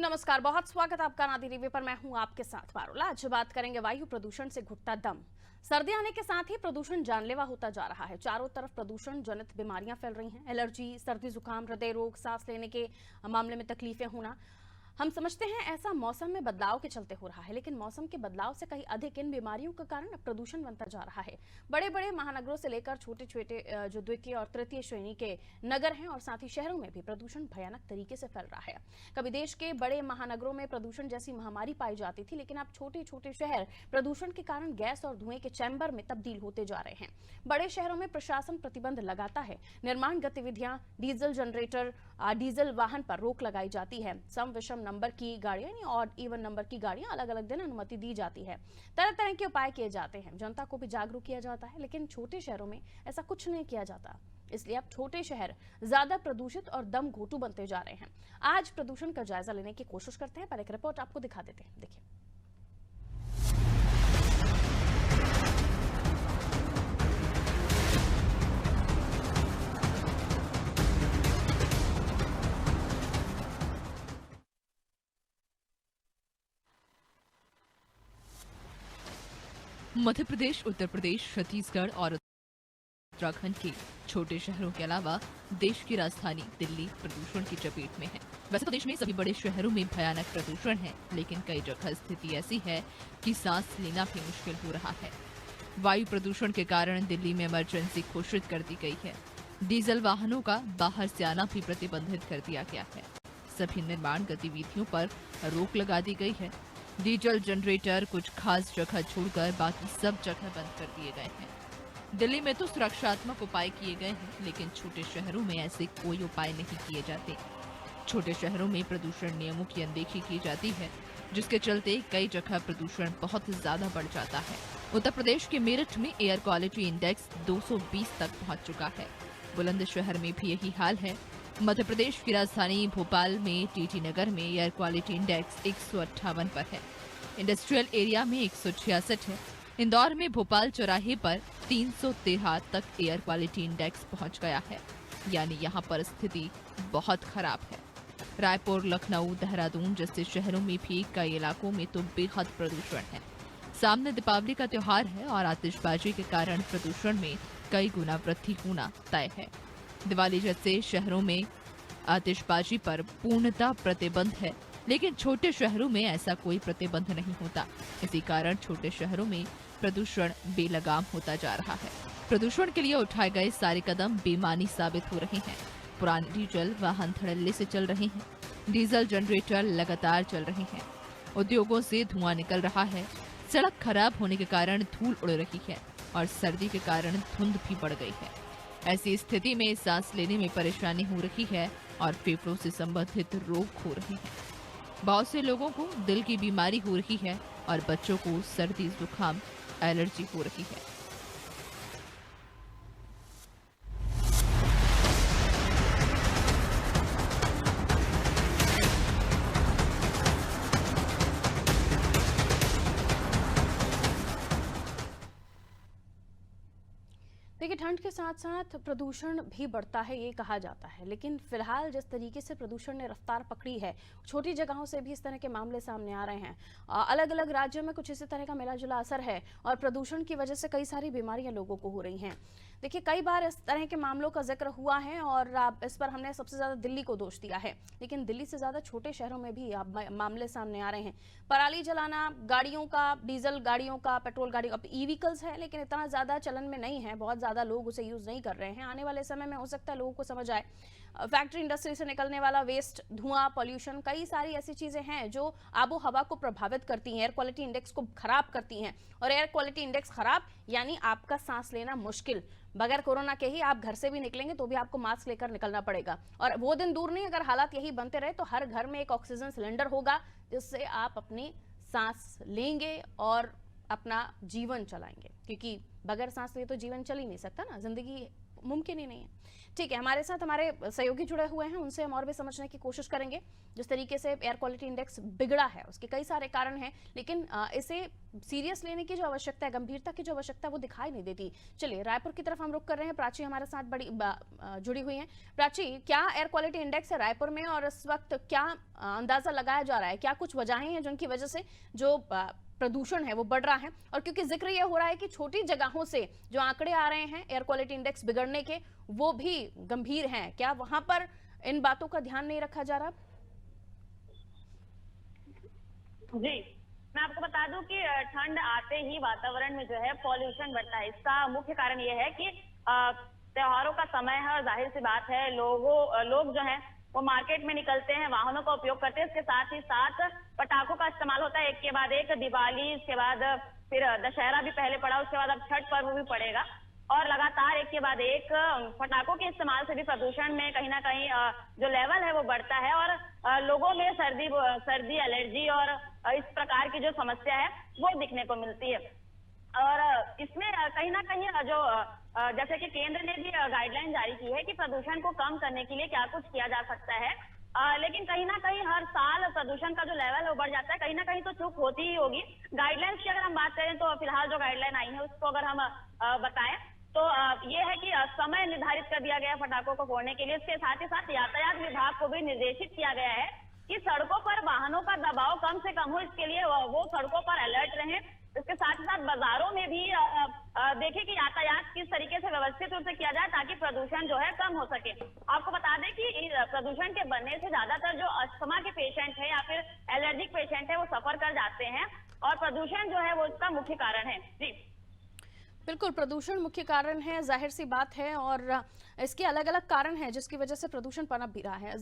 नमस्कार, बहुत स्वागत आपका नादी टीवी पर। मैं हूं आपके साथ पारुला। आज बात करेंगे वायु प्रदूषण से घुटता दम। सर्दी आने के साथ ही प्रदूषण जानलेवा होता जा रहा है। चारों तरफ प्रदूषण जनित बीमारियां फैल रही हैं। एलर्जी, सर्दी जुकाम, हृदय रोग, सांस लेने के मामले में तकलीफें होना। हम समझते हैं ऐसा मौसम में बदलाव के चलते हो रहा है, लेकिन मौसम के बदलाव से कहीं अधिक इन बीमारियों का कारण प्रदूषण बनता जा रहा है। बड़े बड़े महानगरों से लेकर छोटे छोटे जो द्वितीय और तृतीय श्रेणी के नगर हैं और साथ ही शहरों में भी प्रदूषण भयानक तरीके से फैल रहा है। कभी देश के बड़े महानगरों में प्रदूषण जैसी महामारी पाई जाती थी, लेकिन अब छोटे छोटे शहर प्रदूषण के कारण गैस और धुएं के चैम्बर में तब्दील होते जा रहे हैं। बड़े शहरों में प्रशासन प्रतिबंध लगाता है। निर्माण गतिविधियां, डीजल जनरेटर, डीजल वाहन पर रोक लगाई जाती है। सम विषम नंबर की गाड़ियां यानी ऑड इवन नंबर की गाड़ियां अलग अलग दिन अनुमति दी जाती है। तरह तरह के उपाय किए जाते हैं, जनता को भी जागरूक किया जाता है, लेकिन छोटे शहरों में ऐसा कुछ नहीं किया जाता। इसलिए अब छोटे शहर ज्यादा प्रदूषित और दम घोटू बनते जा रहे हैं। आज प्रदूषण का जायजा लेने की कोशिश करते हैं, पर एक रिपोर्ट आपको दिखा देते हैं। देखिए। मध्य प्रदेश, उत्तर प्रदेश, छत्तीसगढ़ और उत्तराखंड के छोटे शहरों के अलावा देश की राजधानी दिल्ली प्रदूषण की चपेट में है। वैसे तो देश में सभी बड़े शहरों में भयानक प्रदूषण है, लेकिन कई जगह स्थिति ऐसी है कि सांस लेना भी मुश्किल हो रहा है। वायु प्रदूषण के कारण दिल्ली में इमरजेंसी घोषित कर दी गई है। डीजल वाहनों का बाहर से आना भी प्रतिबंधित कर दिया गया है। सभी निर्माण गतिविधियों पर रोक लगा दी गई है। डीजल जनरेटर कुछ खास जगह छोड़कर बाकी सब जगह बंद कर दिए गए हैं। दिल्ली में तो सुरक्षात्मक उपाय किए गए हैं, लेकिन छोटे शहरों में ऐसे कोई उपाय नहीं किए जाते। छोटे शहरों में प्रदूषण नियमों की अनदेखी की जाती है, जिसके चलते कई जगह प्रदूषण बहुत ज्यादा बढ़ जाता है। उत्तर प्रदेश के मेरठ में एयर क्वालिटी इंडेक्स 220 तक पहुंच चुका है। बुलंदशहर में भी यही हाल है। मध्य प्रदेश की राजधानी भोपाल में टीटी नगर में एयर क्वालिटी इंडेक्स 158 पर है। इंडस्ट्रियल एरिया में 166 है। इंदौर में भोपाल चौराहे पर 313 तक एयर क्वालिटी इंडेक्स पहुंच गया है, यानी यहां पर स्थिति बहुत खराब है। रायपुर, लखनऊ, देहरादून जैसे शहरों में भी कई इलाकों में तो बेहद प्रदूषण है। सामने दीपावली का त्योहार है और आतिशबाजी के कारण प्रदूषण में कई गुना वृद्धि होना तय है। दिवाली जैसे शहरों में आतिशबाजी पर पूर्णतः प्रतिबंध है, लेकिन छोटे शहरों में ऐसा कोई प्रतिबंध नहीं होता। इसी कारण छोटे शहरों में प्रदूषण बेलगाम होता जा रहा है। प्रदूषण के लिए उठाए गए सारे कदम बेमानी साबित हो रहे हैं। पुराने डीजल वाहन धड़ल्ले से चल रहे हैं। डीजल जनरेटर लगातार चल रहे हैं। उद्योगों से धुआं निकल रहा है। सड़क खराब होने के कारण धूल उड़ रही है और सर्दी के कारण धुंध भी बढ़ गई है। ऐसी स्थिति में सांस लेने में परेशानी हो रही है और फेफड़ों से संबंधित रोग हो रहे हैं। बहुत से लोगों को दिल की बीमारी हो रही है और बच्चों को सर्दी, जुकाम, एलर्जी हो रही है। देखिए, ठंड के साथ साथ प्रदूषण भी बढ़ता है, ये कहा जाता है, लेकिन फिलहाल जिस तरीके से प्रदूषण ने रफ्तार पकड़ी है, छोटी जगहों से भी इस तरह के मामले सामने आ रहे हैं। अलग अलग राज्यों में कुछ इसी तरह का मिला जुला असर है और प्रदूषण की वजह से कई सारी बीमारियां लोगों को हो रही हैं। देखिए, कई बार इस तरह के मामलों का जिक्र हुआ है और इस पर हमने सबसे ज्यादा दिल्ली को दोष दिया है, लेकिन दिल्ली से ज्यादा छोटे शहरों में भी मामले सामने आ रहे हैं। पराली जलाना, गाड़ियों का, डीजल गाड़ियों का, पेट्रोल गाड़ियों का, ई व्हीकल्स है, लेकिन इतना ज्यादा चलन में नहीं है। बहुत ज्यादा लोग उसे यूज नहीं कर रहे हैं। आने वाले समय में हो सकता है लोगों को समझ आए। फैक्ट्री इंडस्ट्री से निकलने वाला वेस्ट, धुआं, पॉल्यूशन, कई सारी ऐसी चीजें हैं जो आबो हवा को प्रभावित करती हैं, एयर क्वालिटी इंडेक्स को खराब करती हैं। और एयर क्वालिटी इंडेक्स खराब यानी आपका सांस लेना मुश्किल। बगैर कोरोना के ही आप घर से भी निकलेंगे तो भी आपको मास्क लेकर निकलना पड़ेगा। और वो दिन दूर नहीं, अगर हालात यही बनते रहे तो हर घर में एक ऑक्सीजन सिलेंडर होगा, जिससे आप अपनी सांस लेंगे और अपना जीवन चलाएंगे, क्योंकि बगैर सांस लिए तो जीवन चल ही नहीं सकता ना। जिंदगी मुमकिन ही नहीं है। ठीक है, हमारे साथ हमारे सहयोगी जुड़े हुए हैं, उनसे हम और भी समझने की कोशिश करेंगे। जिस तरीके से एयर क्वालिटी इंडेक्स बिगड़ा है उसके कई सारे कारण हैं, लेकिन इसे सीरियस लेने की जो आवश्यकता है, गंभीरता की जो आवश्यकता है वो दिखाई नहीं देती। चलिए रायपुर की तरफ हम रुख कर रहे हैं। प्राची हमारे साथ जुड़ी हुई हैं। प्राची, क्या एयर क्वालिटी इंडेक्स है रायपुर में और इस वक्त क्या अंदाजा लगाया जा रहा है, क्या कुछ वजहें हैं जिनकी वजह से जो प्रदूषण है वो बढ़ रहा है? और क्योंकि जिक्र ये हो रहा है कि छोटी जगहों से जो आंकड़े आ रहे हैं एयर क्वालिटी इंडेक्स बिगड़ने के, वो भी गंभीर हैं, क्या वहां पर इन बातों का ध्यान नहीं रखा जा रहा? जी, मैं आपको बता दूं कि ठंड आते ही वातावरण में जो है पॉल्यूशन बढ़ता है। इसका मुख्य कारण ये है कि त्योहारों का समय है और जाहिर सी बात है लोग जो हैं वो मार्केट में निकलते हैं, वाहनों का उपयोग करते हैं। इसके साथ ही साथ पटाखों का इस्तेमाल होता है, एक के बाद एक। दिवाली, इसके बाद फिर दशहरा भी पहले पड़ा, उसके बाद अब छठ पर्व भी पड़ेगा और लगातार एक के बाद एक पटाखों के इस्तेमाल से भी प्रदूषण में कहीं ना कहीं जो लेवल है वो बढ़ता है और लोगों में सर्दी एलर्जी और इस प्रकार की जो समस्या है वो दिखने को मिलती है। और इसमें कहीं ना कहीं जो जैसे कि केंद्र ने भी गाइडलाइन जारी की है कि प्रदूषण को कम करने के लिए क्या कुछ किया जा सकता है, लेकिन कहीं ना कहीं हर साल प्रदूषण का जो लेवल है वो बढ़ जाता है। कहीं ना कहीं तो चूक होती ही होगी। गाइडलाइंस की अगर हम बात करें तो फिलहाल जो गाइडलाइन आई है उसको अगर हम बताएं तो ये है कि समय निर्धारित कर दिया गया है पटाखों को फोड़ने के लिए। इसके साथ ही साथ यातायात विभाग को भी निर्देशित किया गया है कि सड़कों पर वाहनों का दबाव कम से कम हो, इसके लिए वो सड़कों पर अलर्ट रहें। इसके साथ ही साथ बाजारों में भी देखें कि यातायात किस तरीके से व्यवस्थित रूप से किया जाए ताकि प्रदूषण जो है कम हो सके। आपको बता दें कि प्रदूषण के बनने से ज्यादातर जो अस्थमा के पेशेंट है या फिर एलर्जिक पेशेंट है वो सफर कर जाते हैं और प्रदूषण जो है वो इसका मुख्य कारण है। जी बिल्कुल, प्रदूषण मुख्य कारण है, जाहिर सी बात है, और इसके अलग अलग कारण हैं जिसकी वजह से प्रदूषण पनप भी रहा है।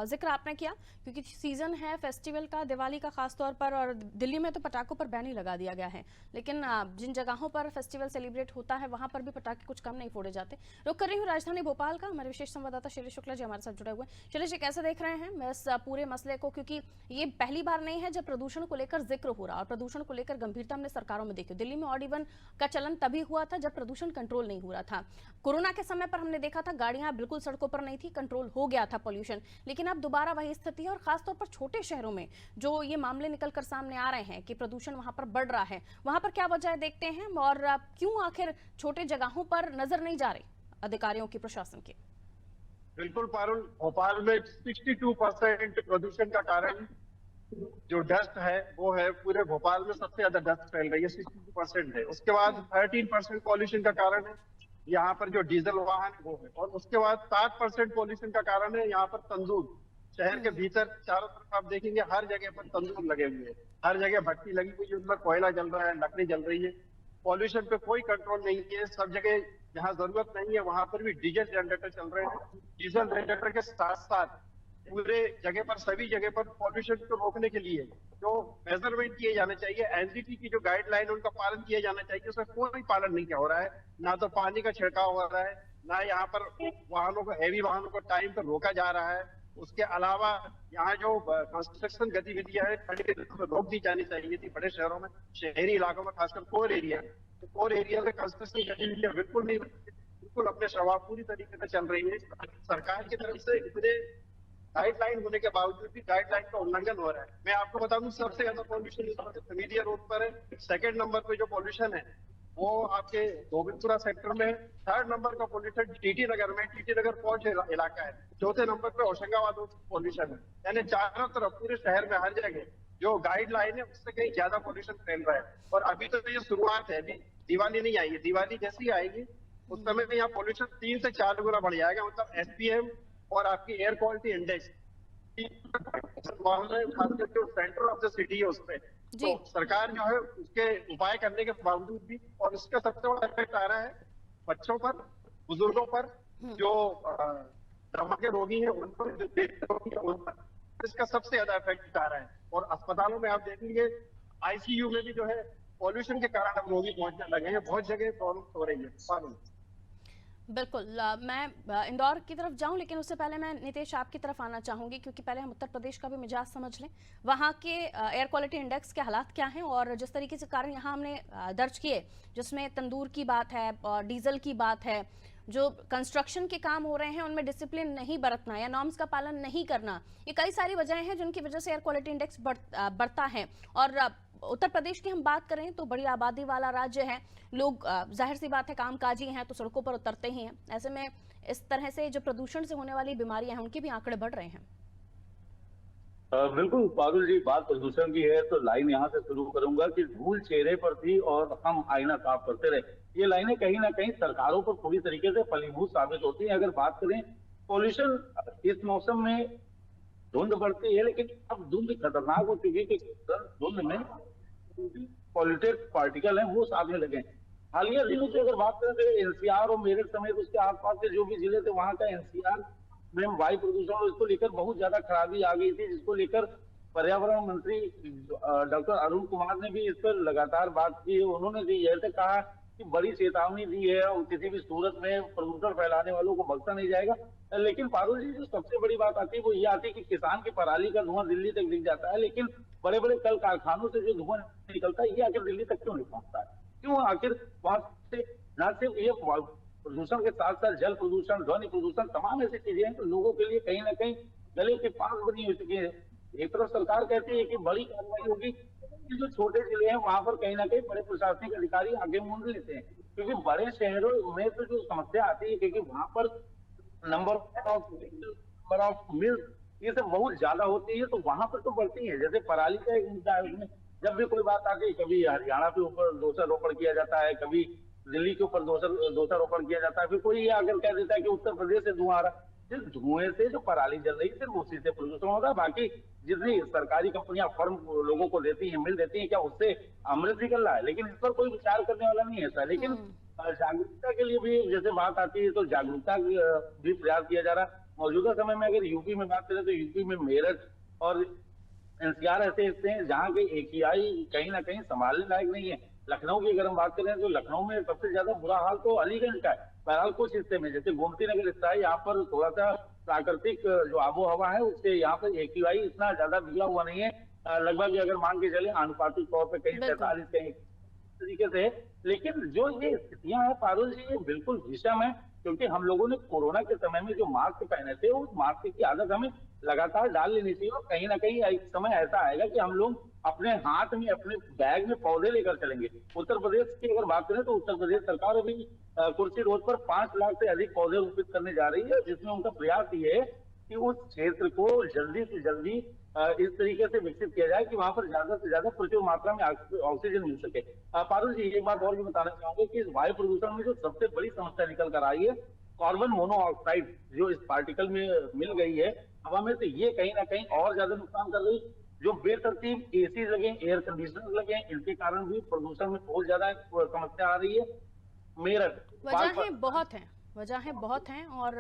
जिक्र आपने किया क्योंकि सीजन है फेस्टिवल का, दिवाली का खास तौर पर, और दिल्ली में तो पटाखों पर बैन ही लगा दिया गया है, लेकिन जिन जगहों पर फेस्टिवल सेलिब्रेट होता है वहां पर भी पटाखे कुछ कम नहीं फोड़े जाते। रुक कर रही हूँ राजधानी भोपाल का, हमारे विशेष संवाददाता शैलेश शुक्ला जी हमारे साथ जुड़े हुए। शैलेश जी, कैसे देख रहे हैं मैं इस पूरे मसले को, क्योंकि ये पहली बार नहीं है जब प्रदूषण को लेकर जिक्र हो रहा और प्रदूषण को लेकर गंभीरता हमने सरकारों में देखी। दिल्ली में ऑड इवन का चलन तभी हुआ था जब प्रदूषण कंट्रोल नहीं हो रहा था। कोरोना के समय पर हमने देखा था गाड़ियां बिल्कुल सड़कों पर नहीं थी, कंट्रोल हो गया था पॉल्यूशन, लेकिन अब दोबारा वही स्थिति है। और खासतौर पर छोटे शहरों में जो ये मामले निकलकर सामने आ रहे हैं कि प्रदूषण वहां पर बढ़ रहा है, वहां पर क्या वजह देखते हैं और क्यों आखिर छोटे जगहों पर नजर नहीं जा रही अधिकारियों की, प्रशासन की? बिल्कुल पारुल, भोपाल में 62% प्रदूषण का कारण जो डस्ट है वो है, पूरे भोपाल में सबसे ज्यादा डस्ट फैल रही है, 62% है। उसके बाद 13% पॉल्यूशन का कारण है यहाँ पर जो डीजल वाहन वो है, और उसके बाद 7% पॉल्यूशन का कारण है यहाँ पर तंदूर। शहर के भीतर चारों तरफ आप देखेंगे हर जगह पर तंदूर लगे हुए हैं, हर जगह भट्टी लगी हुई है, उनमें कोयला जल रहा है, लकड़ी जल रही है। पॉल्यूशन पे कोई कंट्रोल नहीं है। सब जगह जहाँ जरूरत नहीं है वहां पर भी डीजल जनरेटर चल रहे हैं। डीजल जनरेटर के साथ साथ पूरे जगह पर, सभी जगह पर पॉल्यूशन को रोकने के लिए जो मेजरमेंट किए जाने चाहिए, एनजीटी की जो गाइडलाइन उनका पालन किया जाना चाहिए, उसका कोई पालन नहीं हो रहा है। ना तो पानी का छिड़काव हो रहा है, ना यहाँ पर वाहनों को, हैवी वाहनों को टाइम पर रोका जा रहा है। उसके अलावा यहाँ जो कंस्ट्रक्शन गतिविधियां है ठंड के दिनों में रोक दी जानी चाहिए थी बड़े शहरों में, शहरी इलाकों में खासकर कोर एरिया, तो कोर एरिया में कंस्ट्रक्शन गतिविधियां बिल्कुल नहीं, बिल्कुल अपने स्वभाव पूरी तरीके से चल रही है। सरकार की तरफ से इतने गाइडलाइन होने के बावजूद भी गाइडलाइन का उल्लंघन हो रहा है। मैं आपको बता दूं सबसे ज्यादा पॉल्यूशन मीडिया रोड पर है। सेकंड नंबर पे जो पॉल्यूशन है वो आपके गोविंदपुरा सेक्टर में है। थर्ड नंबर का पॉल्यूशन टीटी नगर में, टीटी नगर पौष इलाका है। चौथे नंबर पे होशंगाबाद पॉल्यूशन है। यानी चारों तरफ पूरे शहर में हर जगह जो गाइडलाइन है उससे कहीं ज्यादा पॉल्यूशन फैल रहा है। और अभी तो ये शुरुआत है, अभी दिवाली नहीं आई है। दिवाली जैसी आएगी उस समय में यहाँ पॉल्यूशन 3 से 4 गुना बढ़ जाएगा। मतलब एसपीएम और आपकी एयर क्वालिटी इंडेक्स खासकर जो सेंटर ऑफ द सिटी है उसमें, तो सरकार जो है उसके उपाय करने के बावजूद भी, और इसका सबसे बड़ा इफेक्ट आ रहा है बच्चों पर, बुजुर्गों पर, जो दमा के रोगी हैं उन पर, जो रोगी है उन पर, इसका सबसे ज्यादा इफेक्ट आ रहा है। और अस्पतालों में आप देखेंगे आईसीयू में भी जो है पॉल्यूशन के कारण अब रोगी पहुंचने लगे हैं। बहुत जगह प्रॉब्लम हो रही है। बिल्कुल, मैं इंदौर की तरफ जाऊं, लेकिन उससे पहले मैं नितेश आपकी तरफ आना चाहूंगी, क्योंकि पहले हम उत्तर प्रदेश का भी मिजाज समझ लें। वहां के एयर क्वालिटी इंडेक्स के हालात क्या हैं, और जिस तरीके से कारण यहां हमने दर्ज किए, जिसमें तंदूर की बात है और डीजल की बात है, जो कंस्ट्रक्शन के काम हो रहे हैं उनमें डिसिप्लिन नहीं बरतना या नॉर्म्स का पालन नहीं करना, ये कई सारी वजहें हैं जिनकी वजह से एयर क्वालिटी इंडेक्स बढ़ता है। और उत्तर प्रदेश की हम बात करें तो बड़ी आबादी वाला राज्य है, लोग जाहिर सी बात है कामकाजी हैं तो सड़कों पर उतरते ही हैं। ऐसे में इस तरह से जो प्रदूषण से होने वाली बीमारियां हैं उनके भी आंकड़े बढ़ रहे हैं। बिल्कुल पारुल जी, बात प्रदूषण की है तो लाइन यहाँ से शुरू करूंगा कि धूल चेहरे पर थी और हम आईना साफ करते रहे। ये लाइनें कहीं ना कहीं सरकारों पर पूरी तरीके से फलीभूत साबित होती हैं। अगर बात करें पोल्यूशन, इस मौसम में धुंध बढ़ती है, लेकिन अब धुंध खतरनाक हो चुकी है कि धुंध में पॉल्यूटेड पार्टिकल हैं वो सामने लगे। हालिया दिनों की अगर बात करें तो एनसीआर और मेरठ समेत उसके आसपास के जो भी जिले थे वहां का एनसीआर में वायु प्रदूषण और इसको लेकर बहुत ज्यादा खराबी आ गई थी, जिसको लेकर पर्यावरण मंत्री डॉक्टर अरुण कुमार ने भी इस पर लगातार बात की। उन्होंने भी यह कहा कि बड़ी चेतावनी दी है और किसी भी सूरत में प्रदूषण फैलाने वालों को बख्शा नहीं जाएगा। लेकिन पारुल जी, जो सबसे बड़ी बात आती है वो ये आती है कि किसान की पराली का धुआं दिल्ली तक दिख जाता है, लेकिन बड़े बड़े कल कारखानों से जो धुआं निकलता है ये आखिर दिल्ली तक क्यों नहीं पहुंचता है? क्यों आखिर वहां से न सिर्फ ये प्रदूषण के साथ साथ जल प्रदूषण, ध्वनि प्रदूषण, तमाम ऐसी चीजें हैं तो लोगों के लिए कहीं ना कहीं गले के पास बनी हो चुकी है। एक तरफ सरकार कहती है कि बड़ी कार्रवाई होगी, जो छोटे जिले हैं वहां पर कहीं ना कहीं बड़े प्रशासनिक अधिकारी आगे मूंद लेते हैं, क्योंकि बड़े शहरों में तो जो समस्या आती है क्योंकि वहां पर नंबर ऑफ मिल्स ये सब बहुत ज्यादा होती है तो वहां पर तो बढ़ती है। जैसे पराली का एक मुद्दा है, उसमें जब भी कोई बात आती है कभी हरियाणा के ऊपर दोषारोपण किया जाता है, कभी दिल्ली के ऊपर दोषारोपण किया जाता है, फिर कोई ये आकर कह देता है कि उत्तर प्रदेश से धुआं आ रहा है। सिर्फ धुएं से जो पराली जल रही है सिर्फ उसी से प्रदूषण होता है। बाकी जितनी सरकारी कंपनियां फर्म लोगों को देती हैं, मिल देती हैं, क्या उससे अमृत निकल रहा है? लेकिन इस पर कोई विचार करने वाला नहीं है सर। लेकिन जागरूकता के लिए भी जैसे बात आती है तो जागरूकता भी प्रयास किया जा रहा है। मौजूदा समय में अगर यूपी में बात करें तो यूपी में मेरठ और एनसीआर ऐसे हिस्से हैं जहाँ के AQI कहीं ना कहीं संभालने लायक नहीं है। लखनऊ की अगर हम बात करें तो लखनऊ में सबसे ज्यादा बुरा हाल तो अलीगंज का है। बहरहाल कुछ हिस्से में जैसे गोमती नगर हिस्सा है, यहाँ पर थोड़ा सा प्राकृतिक जो आबो हवा है उससे यहाँ पर AQI इतना ज्यादा बिगड़ा हुआ नहीं है। लगभग अगर मान के चले आनुपातिक तौर पर कहीं 43 कहीं तरीके से। लेकिन जो ये स्थितियां हैं पारुल जी, ये बिल्कुल विषम है, क्योंकि हम लोगों ने कोरोना के समय में जो मास्क पहने थे उस मास्क की आदत हमें लगातार डाल लेनी चाहिए। और कहीं ना कहीं एक समय ऐसा आएगा कि हम लोग अपने हाथ में, अपने बैग में पौधे लेकर चलेंगे। उत्तर प्रदेश की अगर बात करें तो उत्तर प्रदेश सरकार अभी कुर्सी रोड पर 5 लाख से अधिक पौधे रोपित करने जा रही है, जिसमें उनका प्रयास ये है कि उस क्षेत्र को जल्दी से जल्दी इस तरीके से विकसित किया जाए कि वहां पर ज्यादा से ज्यादा प्रचुर मात्रा में ऑक्सीजन मिल सके। पारुल जी, एक बात और भी बताना चाहूंगा कि इस वायु प्रदूषण में जो सबसे बड़ी समस्या निकल कर आई है कार्बन मोनोऑक्साइड, जो इस पार्टिकल में मिल गई है हवा में, तो ये कहीं ना कहीं और ज्यादा नुकसान कर रही है। जो बेतरतीब AC लगे, एयर कंडीशनर लगे, इनके कारण भी प्रदूषण में बहुत ज्यादा समस्या आ रही है। मेरठ वजहें बहुत हैं और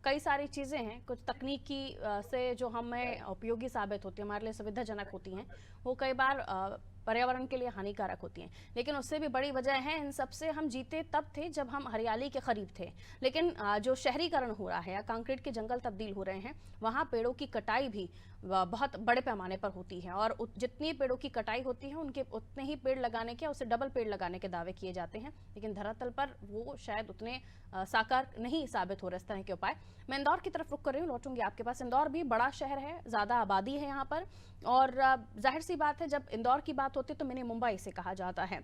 कई सारी चीज़ें हैं। कुछ तकनीकी से जो हमें उपयोगी साबित होती है, हमारे लिए सुविधाजनक होती हैं, वो कई बार पर्यावरण के लिए हानिकारक होती हैं। लेकिन उससे भी बड़ी वजह है, इन सब से हम जीते तब थे जब हम हरियाली के करीब थे। लेकिन जो शहरीकरण हो रहा है या कंक्रीट के जंगल तब्दील हो रहे हैं, वहाँ पेड़ों की कटाई भी बहुत बड़े पैमाने पर होती है। और जितनी पेड़ों की कटाई होती है उनके उतने ही पेड़ लगाने के, उससे डबल पेड़ लगाने के दावे किए जाते हैं, लेकिन धरातल पर वो शायद उतने साकार नहीं साबित हो रहे इस तरह के उपाय। मैं इंदौर की तरफ रुक कर रही हूँ, लौटूंगी आपके पास। इंदौर भी बड़ा शहर है, ज़्यादा आबादी है यहाँ पर, और जाहिर सी बात है जब इंदौर की बात होती है तो मिनी मुंबई से कहा जाता है।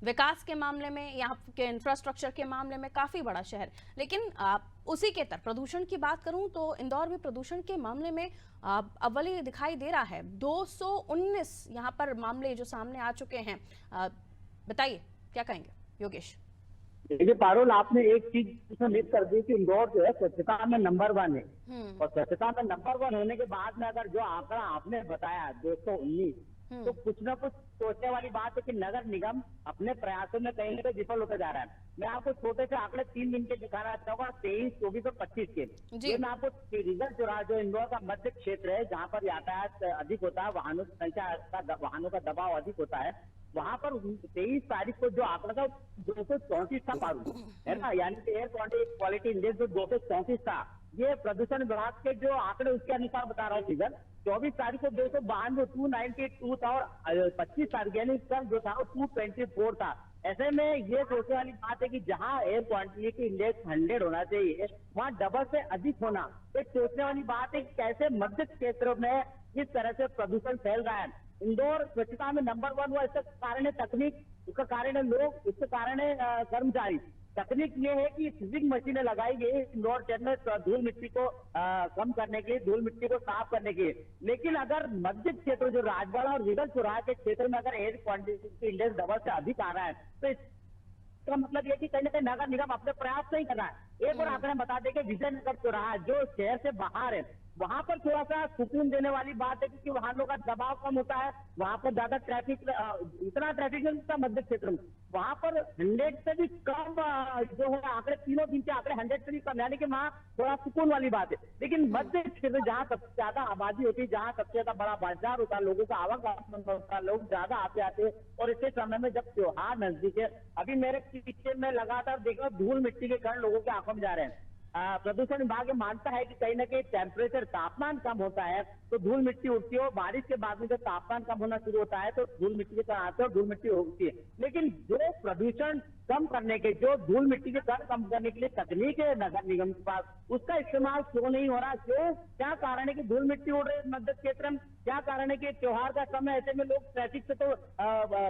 विकास के मामले में, यहाँ के इंफ्रास्ट्रक्चर के मामले में काफ़ी बड़ा शहर। लेकिन उसी के तरफ प्रदूषण की बात करूं तो इंदौर भी प्रदूषण के मामले में अव्वली दिखाई दे रहा है। 219 यहाँ पर मामले जो सामने आ चुके हैं। बताइए क्या कहेंगे योगेश? देखिए पारुल, आपने एक चीज इसमें मिस कर दी कि इंदौर जो है स्वच्छता में नंबर 1 है। और स्वच्छता में नंबर 1 होने के बाद में अगर जो आंकड़ा आपने बताया 219, तो कुछ ना कुछ सोचने वाली बात है कि नगर निगम अपने प्रयासों में कहीं ना कहीं विफल होता जा रहा है। मैं आपको छोटे से आंकड़े 3 दिन के दिखाना चाहूंगा, 23, 24 और 25 के। ये मैं आपको रिजल्ट जो इंदौर का मध्य क्षेत्र है जहाँ पर यातायात अधिक होता है, वाहनों की संख्या, वाहनों का दबाव अधिक होता है, वहां पर 23 तारीख को जो आंकड़ा था 234 था पारुल, है ना, यानी कि एयर क्वालिटी इंडेक्स जो 234 था। ये प्रदूषण विभाग के जो आंकड़े उसके अनुसार बता रहा हूँ फिगर। 24 तारीख को 292 292 था और 25 तारीख यानी कल जो था वो 224 था। ऐसे में ये सोचने वाली बात है कि जहां एयर क्वालिटी इंडेक्स 100 होना चाहिए, वहां डबल से अधिक होना एक सोचने वाली बात है कि कैसे मध्य क्षेत्र में किस तरह से प्रदूषण फैल रहा है। इंदौर स्वच्छता में नंबर 1 हुआ, इसका कारण है तकनीक, इसका कारण है लोग, इसका कारण है कर्मचारी। तकनीक ये है कि स्वीपिंग मशीनें लगाई गई इंदौर शहर में धूल मिट्टी को कम करने के लिए, धूल मिट्टी को साफ करने के लिए। लेकिन अगर मध्य क्षेत्र जो राजवाड़ा और विगल चौराहा के क्षेत्र में अगर एयर क्वालिटी इंडेक्स डबल से अधिक आ रहा है, तो इसका मतलब ये कि कहीं ना कहीं नगर निगम अपने प्रयास नहीं कर रहा है। एक और आंकड़ा बता दें कि विजयनगर चौराहा जो शहर से बाहर है, वहां पर थोड़ा सा सुकून देने वाली बात है क्योंकि वाहनों का दबाव कम होता है, वहां पर ज्यादा ट्रैफिक, इतना ट्रैफिक नहीं होता मध्य क्षेत्र में। वहां पर 100 से भी कम जो है आंकड़े, तीनों दिन के आंकड़े 100 से भी कम, यानी कि वहाँ थोड़ा सुकून वाली बात है। लेकिन मध्य क्षेत्र जहाँ सबसे ज्यादा आबादी होती है, जहाँ सबसे ज्यादा बड़ा बाजार होता है, लोगों का आवागमन होता है, लोग ज्यादा आते आते हैं, और इस समय में जब त्योहार नजदीक है, अभी मेरे पीछे में लगातार देखो धूल मिट्टी के कण लोगों के आंखों में जा रहे हैं। प्रदूषण विभाग मानता है कि कहीं ना कहीं टेम्परेचर, तापमान कम होता है तो धूल मिट्टी उड़ती है, और बारिश के बाद में जब तापमान कम होना शुरू होता है तो धूल मिट्टी के कण आते हैं और धूल मिट्टी उड़ती है। लेकिन जो प्रदूषण कम करने के, जो धूल मिट्टी के कण कम करने के लिए तकनीक है नगर निगम के पास, उसका इस्तेमाल क्यों नहीं हो रहा? क्यों, क्या कारण है कि धूल मिट्टी उड़ रही है मध्य क्षेत्र में? क्या कारण है कि त्योहार का समय, ऐसे में लोग ट्रैफिक से तो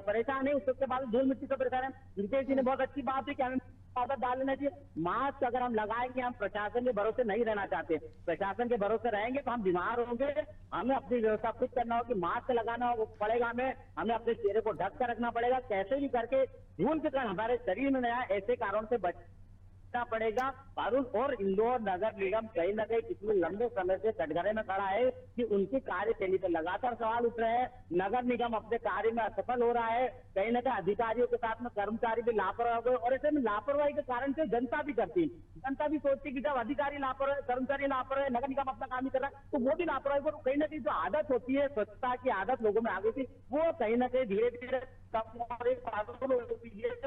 परेशान है, उसके बाद धूल मिट्टी से परेशान है। नितेश जी ने बहुत अच्छी बात है कि हमें आदत डाल लेना चाहिए। मास्क अगर हम लगाएंगे, हम प्रशासन के भरोसे नहीं रहना चाहते। प्रशासन के भरोसे रहेंगे तो हम बीमार होंगे, हमें अपनी व्यवस्था खुद करना होगी, मास्क लगाना पड़ेगा, हमें अपने चेहरे को ढक कर रखना पड़ेगा। कैसे भी करके धूल के कारण हमारे शरीर में नया ऐसे कारण से बचना पड़ेगा। पारुल, और इंदौर नगर निगम कहीं ना कहीं पिछले लंबे समय से कटघरे में खड़ा है कि उनकी कार्यशैली पर लगातार सवाल उठ रहे हैं। नगर निगम अपने कार्य में असफल हो रहा है, कहीं ना कहीं अधिकारियों के साथ में कर्मचारी भी लापरवाह हो गए, और ऐसे में लापरवाही के कारण से जनता भी करती है। जनता भी सोचती है कि जब अधिकारी लापरवाह, कर्मचारी लापरवाह, नगर निगम अपना काम ही कर रहा है, तो वो भी लापरवाही को कहीं ना कहीं जो आदत होती है, स्वच्छता की आदत लोगों में आ गई थी, वो कहीं ना कहीं धीरे धीरे कम हो रही है।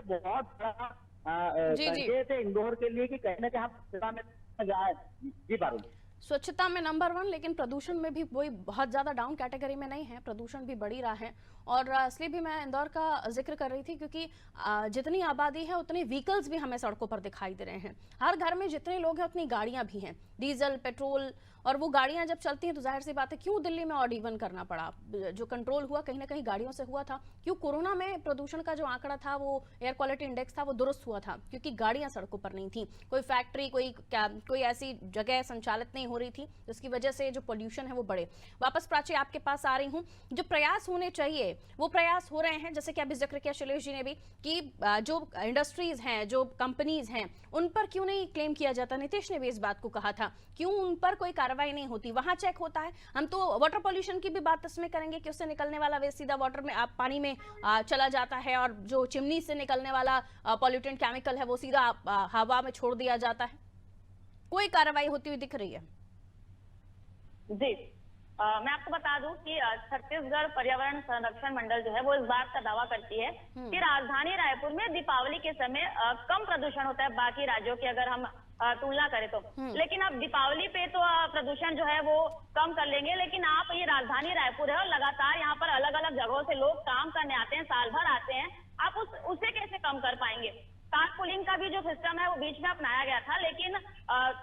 बहुत बड़ा संकेत है इंदौर के लिए कि कहीं ना कहीं हम स्वच्छता में जाए। जी पारुल, स्वच्छता में नंबर 1, लेकिन प्रदूषण में भी वही बहुत ज्यादा डाउन कैटेगरी में नहीं है, प्रदूषण भी बढ़ ही रहा है। और इसलिए भी मैं इंदौर का जिक्र कर रही थी क्योंकि जितनी आबादी है उतने व्हीकल्स भी हमें सड़कों पर दिखाई दे रहे हैं। हर घर में जितने लोग हैं उतनी गाड़ियां भी हैं, डीजल, पेट्रोल, और वो गाड़ियां जब चलती हैं तो जाहिर सी बात है क्यों दिल्ली में ऑड इवन करना पड़ा। जो कंट्रोल हुआ कहीं ना कहीं गाड़ियों से हुआ था। क्यों कोरोना में प्रदूषण का जो आंकड़ा था, वो एयर क्वालिटी इंडेक्स था, वो दुरुस्त हुआ था क्योंकि गाड़ियां सड़कों पर नहीं थी, कोई फैक्ट्री, कोई ऐसी जगह संचालित नहीं हो रही थी, जिसकी वजह से जो पोल्यूशन है वो बढ़े। वापस प्राची आपके पास आ रही हूँ। जो प्रयास होने चाहिए वो प्रयास हो रहे हैं, जैसे कि अभी जिक्र किया शैलेश जी ने भी कि जो इंडस्ट्रीज हैं, जो कंपनीज हैं, उन पर क्यों नहीं क्लेम किया जाता। नीतीश ने भी इस बात को कहा था, क्यों उन पर कोई कार्रवाई नहीं होती, वहां चेक होता है। हम तो वाटर पॉल्यूशन की भी बात इसमें करेंगे कि उससे निकलने वाला वेस्ट सीधा वाटर में, पानी में चला जाता है, और जो चिमनी से निकलने वाला पॉल्यूटेंट केमिकल है वो सीधा हवा में छोड़ दिया जाता है। कोई कार्रवाई होती हुई दिख रही है? जी, मैं आपको बता दूं कि छत्तीसगढ़ पर्यावरण संरक्षण मंडल जो है वो इस बात का दावा करती है कि राजधानी रायपुर में दीपावली के समय कम प्रदूषण होता है बाकी राज्यों की अगर हम तुलना करें तो। लेकिन अब दीपावली पे तो प्रदूषण जो है वो कम कर लेंगे, लेकिन आप ये राजधानी रायपुर है और लगातार यहाँ पर अलग अलग जगहों से लोग काम करने आते हैं, साल भर आते हैं, आप उसे कैसे कम कर पाएंगे? कार पुलिंग का भी जो सिस्टम है वो बीच में अपनाया गया था, लेकिन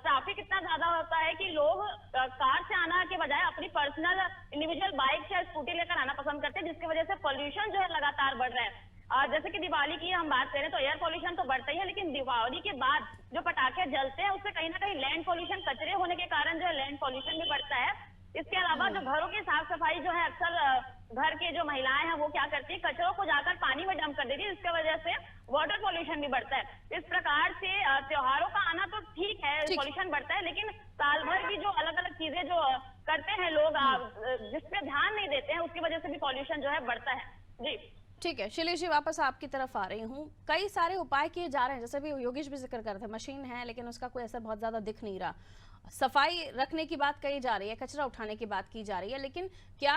ट्रैफिक इतना ज्यादा होता है कि लोग कार से आना के बजाय अपनी पर्सनल इंडिविजुअल बाइक या स्कूटी लेकर आना पसंद करते हैं, जिसकी वजह से पॉल्यूशन जो है लगातार बढ़ रहा है। जैसे कि दिवाली की हम बात करें तो एयर पॉल्यूशन तो बढ़ता ही है, लेकिन दिवाली के बाद जो पटाखे जलते हैं उससे कहीं ना कहीं लैंड पॉल्यूशन, कचरे होने के कारण जो है लैंड पॉल्यूशन भी बढ़ता है। इसके अलावा जो घरों की साफ सफाई जो है, अक्सर घर के जो महिलाएं हैं वो क्या करती है, कचरों को जाकर पानी में डंप कर देती है, जिसकी वजह से वाटर पॉल्यूशन भी बढ़ता है। इस प्रकार से त्योहारों का आना तो ठीक है, पॉल्यूशन बढ़ता है, लेकिन साल भर की जो अलग अलग चीजें जो करते हैं लोग, जिसपे ध्यान नहीं देते हैं, उसकी वजह से भी पॉल्यूशन जो है बढ़ता है। जी ठीक है शैलेश जी, वापस आपकी तरफ आ रही हूँ। कई सारे उपाय किए जा रहे हैं, जैसे भी योगेश भी जिक्र कर रहे थे, मशीन है लेकिन उसका कोई असर बहुत ज्यादा दिख नहीं रहा। सफाई रखने की बात कही जा रही है, कचरा उठाने की बात की जा रही है, लेकिन क्या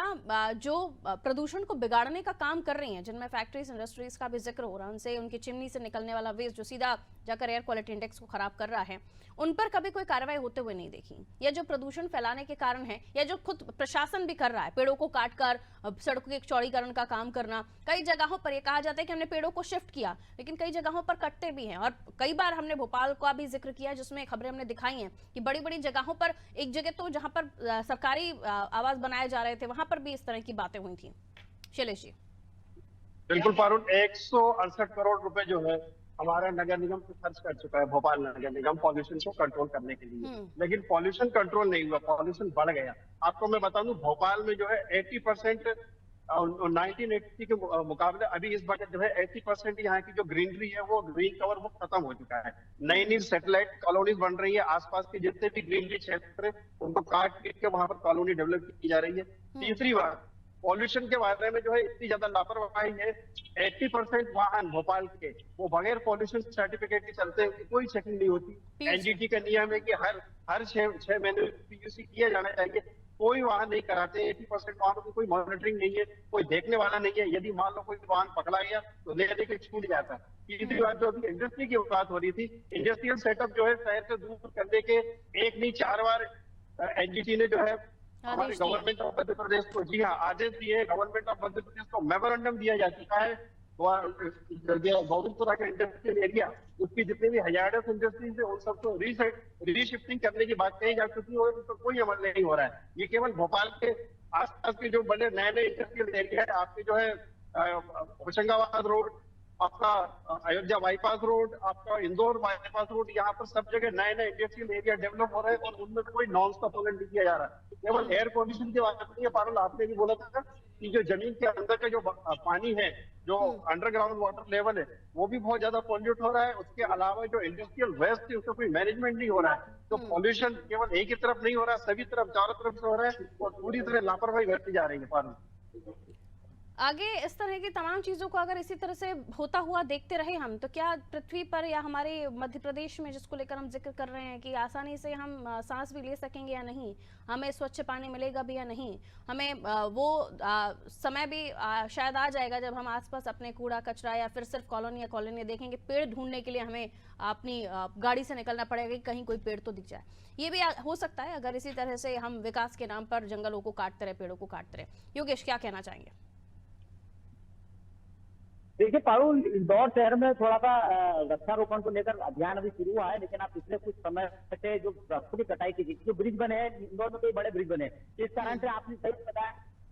जो प्रदूषण को बिगाड़ने का काम कर रही हैं, जिनमें फैक्ट्रीज इंडस्ट्रीज का भी जिक्र हो रहा है, उनसे उनकी चिमनी से निकलने वाला वेस्ट जो सीधा जाकर एयर क्वालिटी इंडेक्स को खराब कर रहा है, उन पर कभी कोई कार्रवाई होते हुए नहीं देखी? या जो प्रदूषण फैलाने के कारण है, या जो खुद प्रशासन भी कर रहा है, पेड़ों को काटकर सड़कों के चौड़ीकरण का काम करना, कई जगहों पर यह कहा जाता है कि हमने पेड़ों को शिफ्ट किया, लेकिन कई जगहों पर कटते भी हैं। और कई बार हमने भोपाल का भी जिक्र किया, जिसमें खबरें हमने दिखाई हैं कि बड़ी बड़ी जगहों पर, एक जगह तो जहां पर सरकारी आवास बनाए जा रहे थे, वहां पर भी इस तरह की बातें हुई थी। शैलेश जी। बिल्कुल पारुल, 168 करोड़ रुपए जो है हमारा नगर निगम से खर्च कर चुका है भोपाल नगर निगम पॉल्यूशन को कंट्रोल करने के लिए, लेकिन पॉल्यूशन कंट्रोल नहीं हुआ, पॉल्यूशन बढ़ गया। आपको मैं बता दूं, भोपाल में जो है 80% 1980 के मुकाबले अभी इस बजट जो है 80% यहाँ की जो ग्रीनरी है वो ग्रीन कवर वो खत्म हो चुका है। नई नई सेटेलाइट कॉलोनीज बन रही है, आसपास के जितने भी ग्रीनरी क्षेत्र है उनको काट पीट के वहां पर कॉलोनी डेवलप की जा रही है। तीसरी बात, पॉल्यूशन के बारे में जो है इतनी ज्यादा लापरवाही है, 80% वाहन भोपाल के वो बगैर पॉल्यूशन सर्टिफिकेट के चलते हैं, कोई चेकिंग नहीं होती। एनजीटी का नियम है कि हर 6 महीने पीयूसी किया जाना चाहिए, कोई वाहन नहीं कराते। 80% वाहनों की कोई मॉनिटरिंग नहीं है, कोई देखने वाला नहीं है। यदि मान लो कोई वाहन पकड़ा गया तो ले लेके छूट जाता है। तीसरी बात, जो अभी इंडस्ट्री की बात हो रही थी, इंडस्ट्रियल सेटअप जो है शहर से दूर करने के 1 नहीं 4 बार एनजीटी ने जो है हमारे गवर्नमेंट ऑफ मध्य प्रदेश को, जी हाँ, आदेश दिए गवर्नमेंट ऑफ मध्य प्रदेश को, मेमोरेंडम दिया जा चुका है। गोविंदपुरा का इंडस्ट्रियल एरिया, उसकी जितनी भी हजार्डस इंडस्ट्रीज है उन सबको रीशिफ्टिंग करने की बात कही जा चुकी है, उस पर कोई अमल नहीं हो रहा है। ये केवल भोपाल के आसपास के जो बड़े नए नए इंडस्ट्रियल एरिया है, आपके जो है होशंगाबाद रोड, आपका अयोध्या बाईपास रोड, आपका इंदौर बाईपास रोड, यहाँ पर सब जगह नए नए इंडस्ट्रियल एरिया डेवलप हो रहे हैं और उनमें कोई नॉर्म्स का पालन नहीं किया जा रहा है। केवल एयर पॉल्यूशन की बात नहीं है पारुल, आपने भी बोला था कि जो जमीन के अंदर का जो पानी है, जो अंडरग्राउंड वाटर लेवल है, वो भी बहुत ज्यादा पॉल्यूट हो रहा है। उसके अलावा जो इंडस्ट्रियल वेस्ट है उसका कोई मैनेजमेंट नहीं हो रहा है। तो पॉल्यूशन केवल एक ही तरफ नहीं हो रहा है, सभी तरफ, चारों तरफ से हो रहा है और पूरी तरह लापरवाही बढ़ती जा रही है पारुल। आगे इस तरह की तमाम चीज़ों को अगर इसी तरह से होता हुआ देखते रहे हम, तो क्या पृथ्वी पर या हमारे मध्य प्रदेश में, जिसको लेकर हम जिक्र कर रहे हैं कि आसानी से हम सांस भी ले सकेंगे या नहीं, हमें स्वच्छ पानी मिलेगा भी या नहीं, हमें वो समय भी शायद आ जाएगा जब हम आसपास अपने कूड़ा कचरा या फिर सिर्फ कॉलोनी या कॉलोनी देखेंगे, पेड़ ढूंढने के लिए हमें अपनी गाड़ी से निकलना पड़ेगा कि कहीं कोई पेड़ तो दिख जाए। ये भी हो सकता है अगर इसी तरह से हम विकास के नाम पर जंगलों को काटते रहे, पेड़ों को काटते रहे। योगेश, क्या कहना चाहेंगे? देखिए पारुल, इंदौर शहर में थोड़ा सा वृक्षारोपण को लेकर अभियान अभी शुरू हुआ है, लेकिन आप पिछले कुछ समय से जो वृक्षों की कटाई की, जो ब्रिज बने हैं इंदौर में, कोई बड़े ब्रिज बने हैं, इस कारण से आपने सही बताया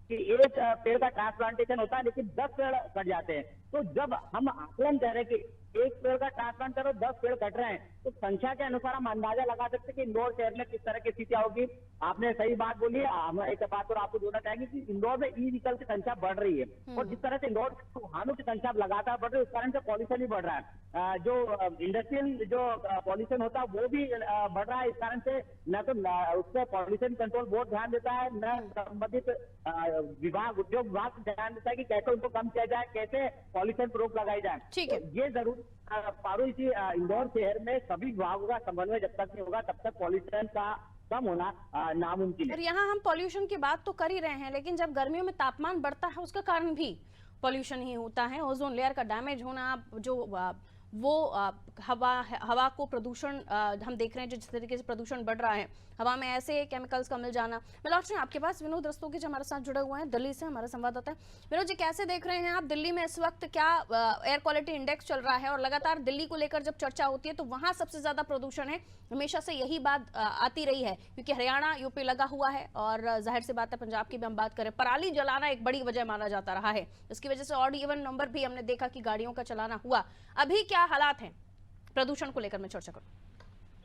कि एक पेड़ का ट्रांसप्लांटेशन होता है लेकिन 10 पेड़ कट जाते हैं। तो जब हम आकलन करें कि एक पेड़ का ट्रांसप्लांट करो, 10 पेड़ कट रहे हैं, तो संख्या के अनुसार हम अंदाजा लगा सकते हैं कि इंदौर शहर में किस तरह की स्थितियां होगी। आपने सही बात बोली है। हम एक बात और आपको जोड़ना चाहेंगे कि इंदौर में ई व्हीकल की संख्या बढ़ रही है और जिस तरह से इंदौर वाहनों की संख्या लगातार बढ़ रही है, उस कारण से पॉल्यूशन भी बढ़ रहा है। जो इंडस्ट्रियल जो पॉल्यूशन होता है वो भी बढ़ रहा है। इस कारण से न तो उस पर पॉल्यूशन कंट्रोल बोर्ड ध्यान देता है, न संबंधित विभाग, उद्योग विभाग ध्यान देता है कि कैसे उनको कम किया जाए, कैसे पॉल्यूशन पर रोक लगाई जाए। ठीक है, ये जरूर पारुल जी, इंदौर शहर में सभी विभागों का समन्वय जब तक नहीं होगा तब तक पॉल्यूशन का कम होना नामुमकिन है। और यहाँ हम पॉल्यूशन की बात तो कर ही रहे हैं, लेकिन जब गर्मियों में तापमान बढ़ता है उसका कारण भी पॉल्यूशन ही होता है। ओजोन लेयर का डैमेज होना, जो वो हवा को प्रदूषण हम देख रहे हैं, जिस तरीके से प्रदूषण बढ़ रहा है, हवा में ऐसे केमिकल्स का मिल जाना। मैं लौट रही हूँ आपके पास, विनोद रस्तोगी जी हमारे साथ जुड़े हुए हैं दिल्ली से, हमारे संवाददाता हैं। विनोद जी, कैसे देख रहे हैं आप दिल्ली में इस वक्त, क्या एयर क्वालिटी इंडेक्स चल रहा है और लगातार दिल्ली को लेकर जब चर्चा होती है तो वहाँ सबसे ज्यादा प्रदूषण है, हमेशा से यही बात आती रही है, क्योंकि हरियाणा यूपी लगा हुआ है और जाहिर सी बात है पंजाब की भी हम बात करें, पराली जलाना एक बड़ी वजह माना जाता रहा है, इसकी वजह से ऑड इवन नंबर भी हमने देखा कि गाड़ियों का चलाना हुआ। अभी क्या हालात हैं प्रदूषण को लेकर, मैं चर्चा करूं।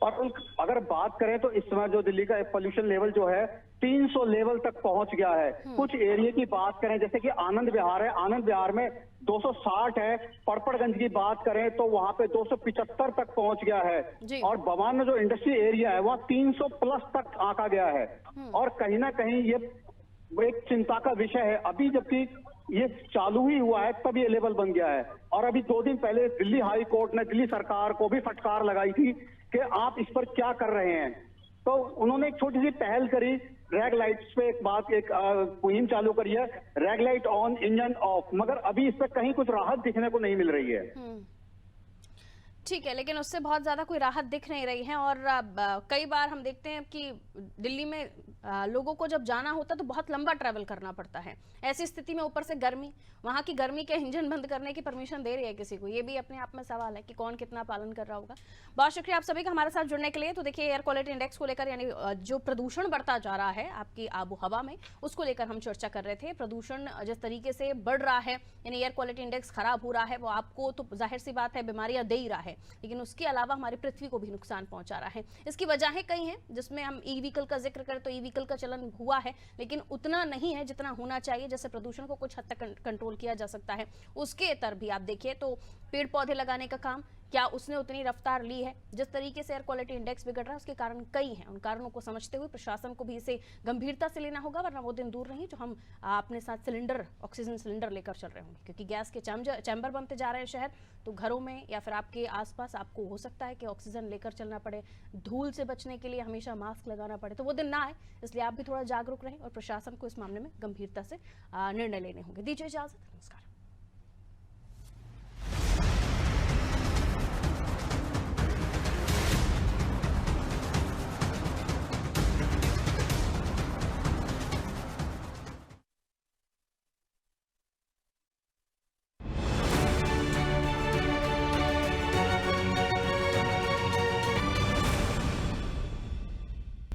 और अगर बात करें तो इस समय जो दिल्ली का पोल्यूशन लेवल जो है 300 लेवल तक पहुंच गया है। कुछ एरिया की बात करें जैसे कि आनंद विहार है, आनंद विहार में 260 है। पड़पड़गंज की बात करें तो वहां पे 275 तक पहुंच गया है और बवान में जो इंडस्ट्री एरिया है वह 300 प्लस तक आंका गया है। और कहीं ना कहीं ये एक चिंता का विषय है। अभी जबकि ये चालू ही हुआ है तब ये लेवल बन गया है। और अभी 2 दिन पहले दिल्ली हाई कोर्ट ने दिल्ली सरकार को भी फटकार लगाई थी कि आप इस पर क्या कर रहे हैं। तो उन्होंने एक छोटी सी पहल करी, रेग लाइट्स पे एक मुहिम चालू करी है, रेग लाइट ऑन इंजन ऑफ, मगर अभी इस पे कहीं कुछ राहत दिखने को नहीं मिल रही है। ठीक है, लेकिन उससे बहुत ज्यादा कोई राहत दिख नहीं रही है। और कई बार हम देखते हैं कि दिल्ली में लोगों को जब जाना होता है तो बहुत लंबा ट्रैवल करना पड़ता है। ऐसी स्थिति में ऊपर से गर्मी, वहां की गर्मी के इंजन बंद करने की परमिशन दे रही है किसी को? ये भी अपने आप में सवाल है कि कौन कितना पालन कर रहा होगा। बहुत शुक्रिया आप सभी का हमारे साथ जुड़ने के लिए। तो देखिए, एयर क्वालिटी इंडेक्स को लेकर, यानी जो प्रदूषण बढ़ता जा रहा है आपकी आबो हवा में, उसको लेकर हम चर्चा कर रहे थे। प्रदूषण जिस तरीके से बढ़ रहा है, यानी एयर क्वालिटी इंडेक्स खराब हो रहा है, वो आपको तो जाहिर सी बात है बीमारियां दे ही रहा है, लेकिन उसके अलावा हमारी पृथ्वी को भी नुकसान पहुंचा रहा है। इसकी वजहें कई हैं, जिसमें हम ई व्हीकल का जिक्र करें तो ई व्हीकल का चलन हुआ है, लेकिन उतना नहीं है जितना होना चाहिए। जैसे प्रदूषण को कुछ हद तक कंट्रोल किया जा सकता है, उसके तरफ भी आप देखिए तो पेड़ पौधे लगाने का काम, क्या उसने उतनी रफ्तार ली है? जिस तरीके से एयर क्वालिटी इंडेक्स बिगड़ रहा है उसके कारण कई हैं। उन कारणों को समझते हुए प्रशासन को भी इसे गंभीरता से लेना होगा, वरना वो दिन दूर नहीं जो हम अपने साथ सिलेंडर, ऑक्सीजन सिलेंडर लेकर चल रहे होंगे। क्योंकि गैस के चैम्बर बनते जा रहे हैं शहर, तो घरों में या फिर आपके आसपास आपको हो सकता है कि ऑक्सीजन लेकर चलना पड़े, धूल से बचने के लिए हमेशा मास्क लगाना पड़े। तो वो दिन ना आए, इसलिए आप भी थोड़ा जागरूक रहें और प्रशासन को इस मामले में गंभीरता से निर्णय लेने होंगे। दीजिए इजाजत, नमस्कार।